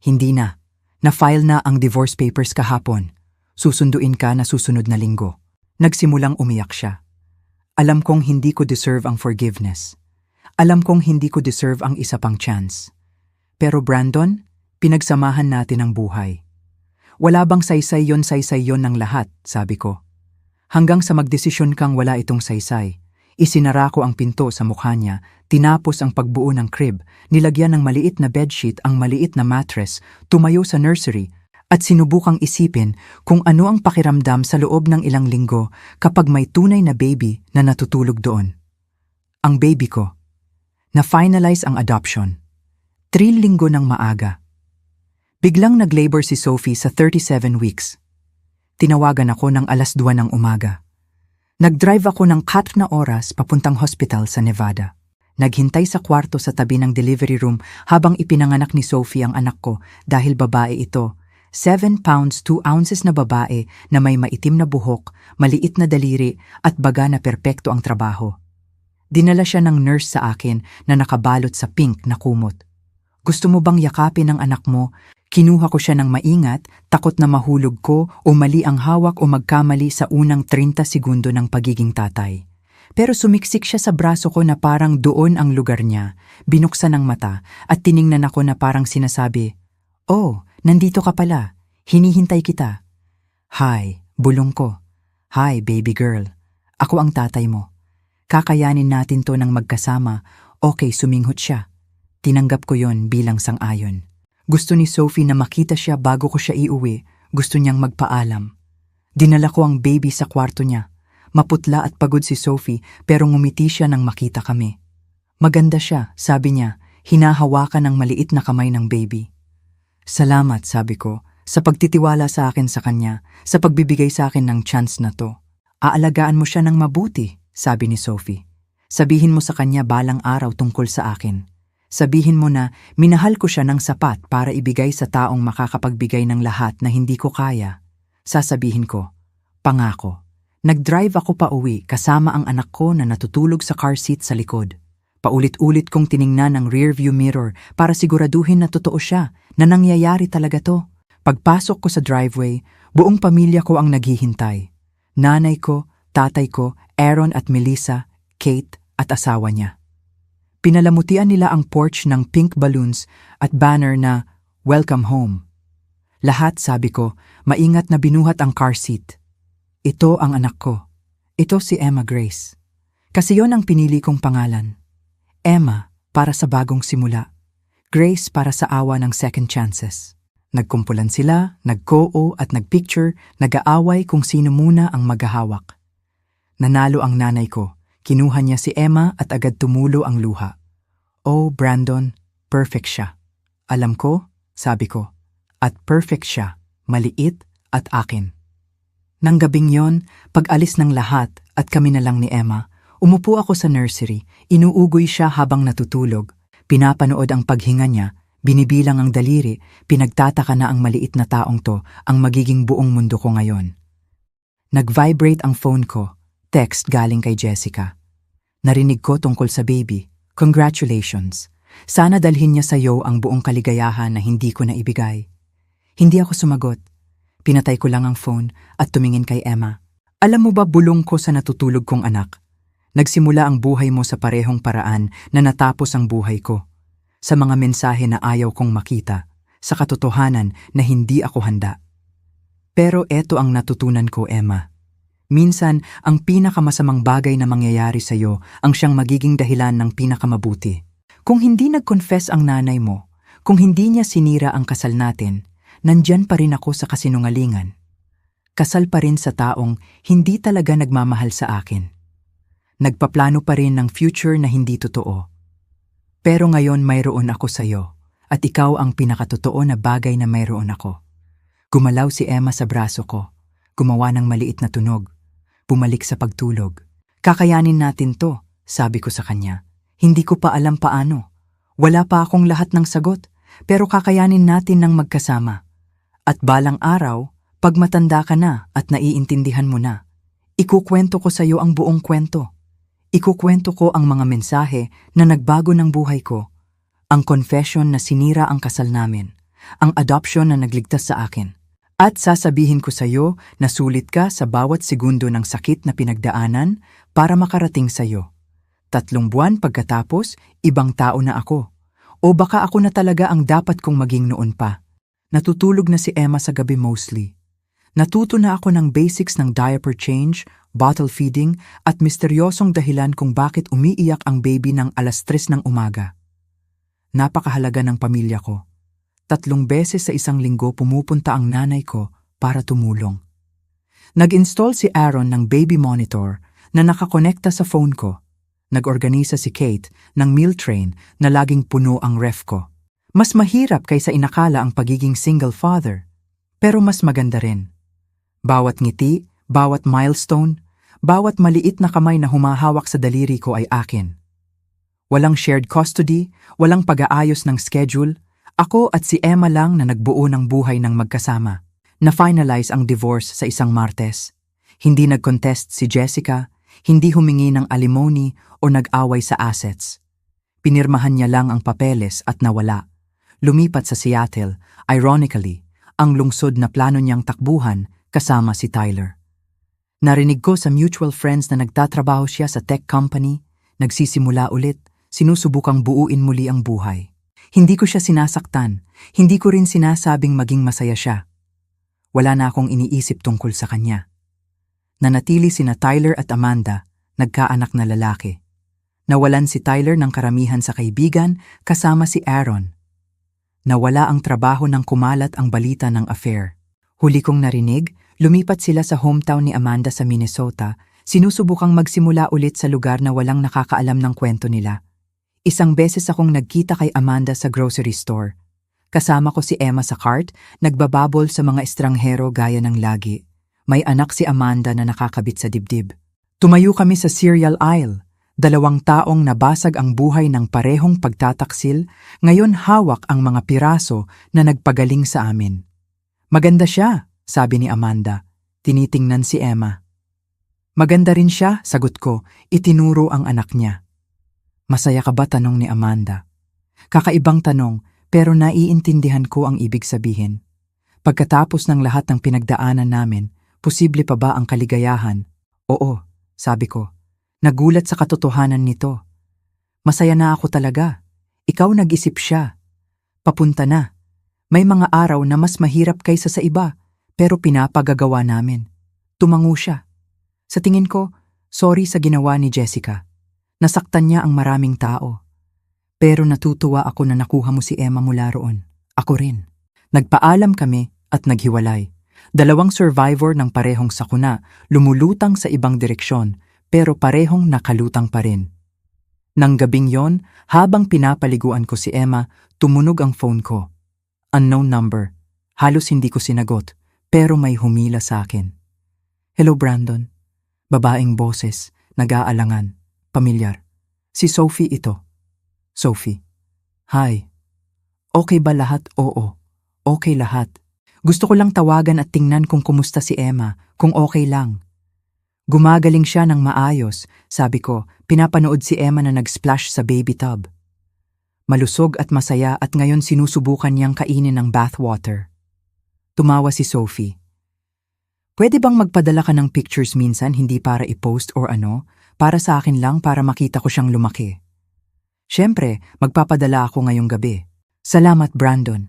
Hindi na. Na-file na ang divorce papers kahapon. Susunduin ka na susunod na linggo. Nagsimulang umiyak siya. Alam kong hindi ko deserve ang forgiveness. Alam kong hindi ko deserve ang isa pang chance. Pero Brandon, pinagsamahan natin ang buhay. Wala bang saysay yon ng lahat, sabi ko. Hanggang sa magdesisyon kang wala itong saysay. Isinara ko ang pinto sa mukha niya, tinapos ang pagbuo ng crib, nilagyan ng maliit na bedsheet ang maliit na mattress, tumayo sa nursery, at sinubukang isipin kung ano ang pakiramdam sa loob ng ilang linggo kapag may tunay na baby na natutulog doon. Ang baby ko. Na-finalize ang adoption. 3 linggo ng maaga. Biglang nag-labor si Sophie sa 37 weeks. Tinawagan ako ng 2:00 ng umaga. Nag-drive ako ng 4 na oras papuntang hospital sa Nevada. Naghintay sa kwarto sa tabi ng delivery room habang ipinanganak ni Sophie ang anak ko dahil babae ito. 7 pounds 2 ounces na babae na may maitim na buhok, maliit na daliri at baga na perpekto ang trabaho. Dinala siya ng nurse sa akin na nakabalot sa pink na kumot. Gusto mo bang yakapin ang anak mo? Kinuha ko siya ng maingat, takot na mahulog ko o mali ang hawak o magkamali sa unang 30 segundo ng pagiging tatay. Pero sumiksik siya sa braso ko na parang doon ang lugar niya, binuksan ang mata at tiningnan ako na parang sinasabi, "Oh, nandito ka pala, hinihintay kita." "Hi," bulong ko. "Hi, baby girl. Ako ang tatay mo. Kakayanin natin to ng magkasama." Okay, suminghot siya. Tinanggap ko yon bilang sang-ayon. Gusto ni Sophie na makita siya bago ko siya iuwi. Gusto niyang magpaalam. Dinala ko ang baby sa kwarto niya. Maputla at pagod si Sophie pero ngumiti siya nang makita kami. Maganda siya, sabi niya, hinahawakan ng maliit na kamay ng baby. Salamat, sabi ko, sa pagtitiwala sa akin sa kanya, sa pagbibigay sa akin ng chance na to. Aalagaan mo siya ng mabuti, sabi ni Sophie. Sabihin mo sa kanya balang araw tungkol sa akin. Sabihin mo na minahal ko siya ng sapat para ibigay sa taong makakapagbigay ng lahat na hindi ko kaya. Sasabihin ko, pangako. Nag-drive ako pa uwi kasama ang anak ko na natutulog sa car seat sa likod. Paulit-ulit kong tiningnan ang rearview mirror para siguraduhin na totoo siya, na nangyayari talaga to. Pagpasok ko sa driveway, buong pamilya ko ang naghihintay. Nanay ko, tatay ko, Aaron at Melissa, Kate at asawa niya. Pinalamutian nila ang porch ng pink balloons at banner na "Welcome Home." Lahat, sabi ko, maingat na binuhat ang car seat. Ito ang anak ko. Ito si Emma Grace. Kasi yon ang pinili kong pangalan. Emma para sa bagong simula. Grace para sa awa ng second chances. Nagkumpulan sila, nag-co-o at nag-picture, nag-aaway kung sino muna ang maghahawak. Nanalo ang nanay ko. Kinuha niya si Emma at agad tumulo ang luha. Oh, Brandon, perfect siya. Alam ko, sabi ko, at perfect siya, maliit at akin. Nang gabing yon, pag-alis ng lahat at kami na lang ni Emma, umupo ako sa nursery, inuugoy siya habang natutulog, pinapanood ang paghinga niya, binibilang ang daliri, pinagtataka na ang maliit na taong to ang magiging buong mundo ko ngayon. Nag-vibrate ang phone ko, text galing kay Jessica. Narinig ko tungkol sa baby. Congratulations. Sana dalhin niya sa iyo ang buong kaligayahan na hindi ko naibigay. Hindi ako sumagot. Pinatay ko lang ang phone at tumingin kay Emma. Alam mo ba bulong ko sa natutulog kong anak? Nagsimula ang buhay mo sa parehong paraan na natapos ang buhay ko. Sa mga mensahe na ayaw kong makita. Sa katotohanan na hindi ako handa. Pero eto ang natutunan ko, Emma. Minsan, ang pinakamasamang bagay na mangyayari sa iyo ang siyang magiging dahilan ng pinakamabuti. Kung hindi nag-confess ang nanay mo, kung hindi niya sinira ang kasal natin, nandyan pa rin ako sa kasinungalingan. Kasal pa rin sa taong hindi talaga nagmamahal sa akin. Nagpaplano pa rin ng future na hindi totoo. Pero ngayon mayroon ako sa iyo, at ikaw ang pinakatotoo na bagay na mayroon ako. Gumalaw si Emma sa braso ko, gumawa ng maliit na tunog. Bumalik sa pagtulog. Kakayanin natin to, sabi ko sa kanya. Hindi ko pa alam paano. Wala pa akong lahat ng sagot, pero kakayanin natin ng magkasama. At balang araw, pag matanda ka na at naiintindihan mo na, ikukwento ko sa iyo ang buong kwento. Ikukwento ko ang mga mensahe na nagbago ng buhay ko. Ang confession na sinira ang kasal namin. Ang adoption na nagligtas sa akin. At sasabihin ko sa iyo na sulit ka sa bawat segundo ng sakit na pinagdaanan para makarating sa iyo. 3 buwan pagkatapos, ibang tao na ako. O baka ako na talaga ang dapat kong maging noon pa. Natutulog na si Emma sa gabi mostly. Natuto na ako ng basics ng diaper change, bottle feeding at misteryosong dahilan kung bakit umiiyak ang baby ng 3:00 ng umaga. Napakahalaga ng pamilya ko. 3 beses sa isang linggo pumupunta ang nanay ko para tumulong. Nag-install si Aaron ng baby monitor na nakakonekta sa phone ko. Nag-organisa si Kate ng meal train na laging puno ang ref ko. Mas mahirap kaysa inakala ang pagiging single father, pero mas maganda rin. Bawat ngiti, bawat milestone, bawat maliit na kamay na humahawak sa daliri ko ay akin. Walang shared custody, walang pag-aayos ng schedule. Ako at si Emma lang na nagbuo ng buhay ng magkasama. Na-finalize ang divorce sa isang Martes. Hindi nag-contest si Jessica, Hindi humingi ng alimony o nag-away sa assets. Pinirmahan niya lang ang papeles at nawala. Lumipat sa Seattle, ironically, ang lungsod na plano niyang takbuhan kasama si Tyler. Narinig ko sa mutual friends na nagtatrabaho siya sa tech company, nagsisimula ulit, sinusubukang buuin muli ang buhay. Hindi ko siya sinasaktan, hindi ko rin sinasabing maging masaya siya. Wala na akong iniisip tungkol sa kanya. Nanatili sina Tyler at Amanda, nagkaanak na lalaki. Nawalan si Tyler ng karamihan sa kaibigan kasama si Aaron. Nawala ang trabaho nang kumalat ang balita ng affair. Huli kong narinig, lumipat sila sa hometown ni Amanda sa Minnesota, sinusubukang magsimula ulit sa lugar na walang nakakaalam ng kwento nila. Isang beses akong nagkita kay Amanda sa grocery store. Kasama ko si Emma sa cart, nagbababol sa mga estranghero gaya ng lagi. May anak si Amanda na nakakabit sa dibdib. Tumayo kami sa cereal aisle. 2 taong nabasag ang buhay ng parehong pagtataksil, ngayon hawak ang mga piraso na nagpagaling sa amin. Maganda siya, sabi ni Amanda. Tinitingnan si Emma. Maganda rin siya, sagot ko, itinuro ang anak niya. Masaya ka ba, tanong ni Amanda. Kakaibang tanong, pero naiintindihan ko ang ibig sabihin. Pagkatapos ng lahat ng pinagdaanan namin, posible pa ba ang kaligayahan? Oo, sabi ko. Nagulat sa katotohanan nito. Masaya na ako talaga. Ikaw nag-isip siya. Papunta na. May mga araw na mas mahirap kaysa sa iba, pero pinapagagawa namin. Tumango siya. Sa tingin ko, sorry sa ginawa ni Jessica. Nasaktan niya ang maraming tao. Pero natutuwa ako na nakuha mo si Emma mula roon. Ako rin. Nagpaalam kami at naghiwalay. 2 survivor ng parehong sakuna, lumulutang sa ibang direksyon, pero parehong nakalutang pa rin. Nang gabing yon, habang pinapaliguan ko si Emma, tumunog ang phone ko. Unknown number. Halos hindi ko sinagot, pero may humila sa akin. Hello, Brandon. Babaeng boses, nag-aalangan, pamilyar. Si Sophie ito. Sophie. Hi. Okay ba lahat? Oo. Okay lahat. Gusto ko lang tawagan at tingnan kung kumusta si Emma, kung okay lang. Gumagaling siya ng maayos, sabi ko, pinapanood si Emma na nag-splash sa baby tub. Malusog at masaya at ngayon sinusubukan niyang kainin ng bathwater. Tumawa si Sophie. Pwede bang magpadala ka ng pictures minsan, hindi para i-post or ano, para sa akin lang para makita ko siyang lumaki. Siyempre, magpapadala ako ngayong gabi. Salamat, Brandon.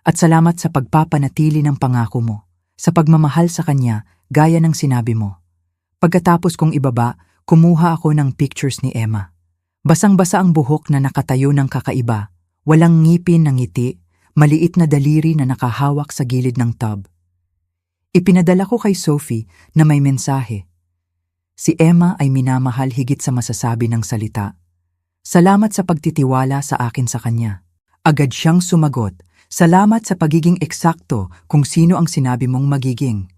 At salamat sa pagpapanatili ng pangako mo, sa pagmamahal sa kanya, gaya ng sinabi mo. Pagkatapos kong ibaba, kumuha ako ng pictures ni Emma. Basang-basa ang buhok na nakatayo ng kakaiba, walang ngipin ng ngiti, maliit na daliri na nakahawak sa gilid ng tub. Ipinadala ko kay Sophie na may mensahe. Si Emma ay minamahal higit sa masasabi ng salita. Salamat sa pagtitiwala sa akin sa kanya. Agad siyang sumagot, salamat sa pagiging eksakto kung sino ang sinabi mong magiging.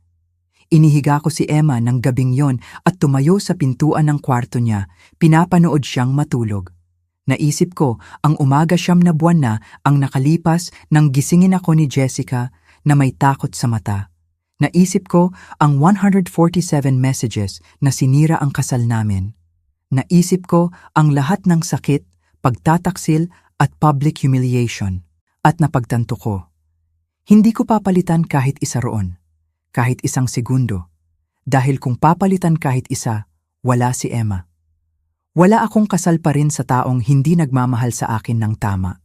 Inihiga ko si Emma ng gabing yon at tumayo sa pintuan ng kwarto niya, pinapanood siyang matulog. Naisip ko, ang umaga 9 na buwan na ang nakalipas nang gisingin ako ni Jessica na may takot sa mata. Naisip ko ang 147 messages na sinira ang kasal namin. Naisip ko ang lahat ng sakit, pagtataksil at public humiliation. At napagtanto ko, hindi ko papalitan kahit isa roon. Kahit isang segundo. Dahil kung papalitan kahit isa, wala si Emma. Wala akong kasal pa rin sa taong hindi nagmamahal sa akin ng tama.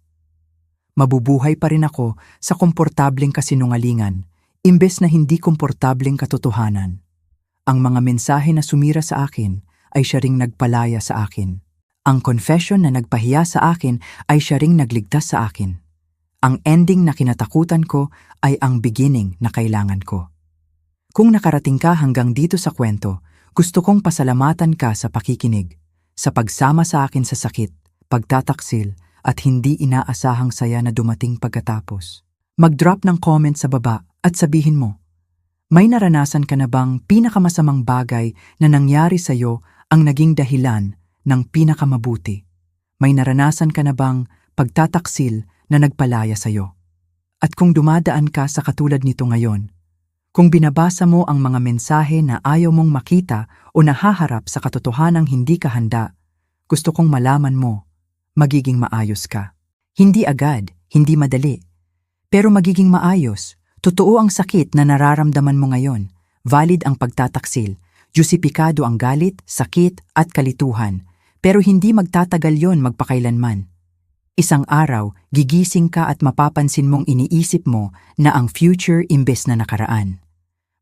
Mabubuhay pa rin ako sa komportableng kasinungalingan, imbes na hindi komportableng katotohanan. Ang mga mensahe na sumira sa akin ay siya ring nagpalaya sa akin. Ang confession na nagpahiya sa akin ay siya ring nagligtas sa akin. Ang ending na kinatakutan ko ay ang beginning na kailangan ko. Kung nakarating ka hanggang dito sa kwento, gusto kong pasalamatan ka sa pakikinig, sa pagsama sa akin sa sakit, pagtataksil, at hindi inaasahang saya na dumating pagkatapos. Mag-drop ng comment sa baba at sabihin mo, may naranasan ka na bang pinakamasamang bagay na nangyari sa'yo ang naging dahilan ng pinakamabuti? May naranasan ka na bang pagtataksil na nagpalaya sa'yo? At kung dumadaan ka sa katulad nito ngayon, Kung binabasa mo ang mga mensahe na ayaw mong makita o nahaharap sa katotohanang hindi ka handa, gusto kong malaman mo, magiging maayos ka. Hindi agad, hindi madali. Pero magiging maayos. Totoo ang sakit na nararamdaman mo ngayon. Valid ang pagtataksil. Jusipikado ang galit, sakit at kalituhan. Pero hindi magtatagal yon magpakailanman. Isang araw, gigising ka at mapapansin mong iniisip mo na ang future imbes na nakaraan.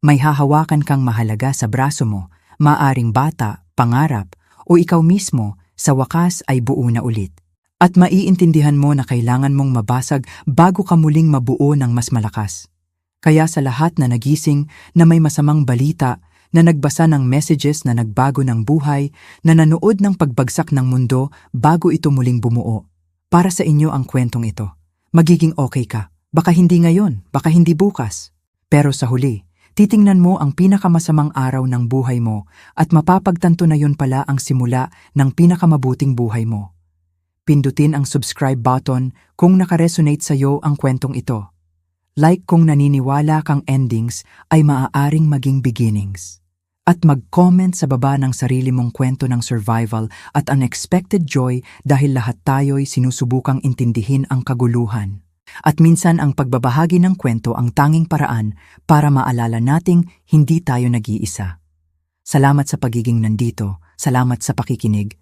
May hahawakan kang mahalaga sa braso mo, maaring bata, pangarap, o ikaw mismo, sa wakas ay buo na ulit. At maiintindihan mo na kailangan mong mabasag bago ka muling mabuo ng mas malakas. Kaya sa lahat na nagising na may masamang balita, na nagbasa ng messages na nagbago ng buhay, na nanood ng pagbagsak ng mundo bago ito muling bumuo. Para sa inyo ang kwentong ito. Magiging okay ka. Baka hindi ngayon, baka hindi bukas. Pero sa huli, titingnan mo ang pinakamasamang araw ng buhay mo at mapapagtanto na yun pala ang simula ng pinakamabuting buhay mo. Pindutin ang subscribe button kung nakaresonate sa'yo ang kwentong ito. Like kung naniniwala kang endings ay maaaring maging beginnings. At mag-comment sa baba ng sarili mong kwento ng survival at unexpected joy dahil lahat tayo'y sinusubukang intindihin ang kaguluhan. At minsan ang pagbabahagi ng kwento ang tanging paraan para maalala nating hindi tayo nag-iisa. Salamat sa pagiging nandito, salamat sa pakikinig,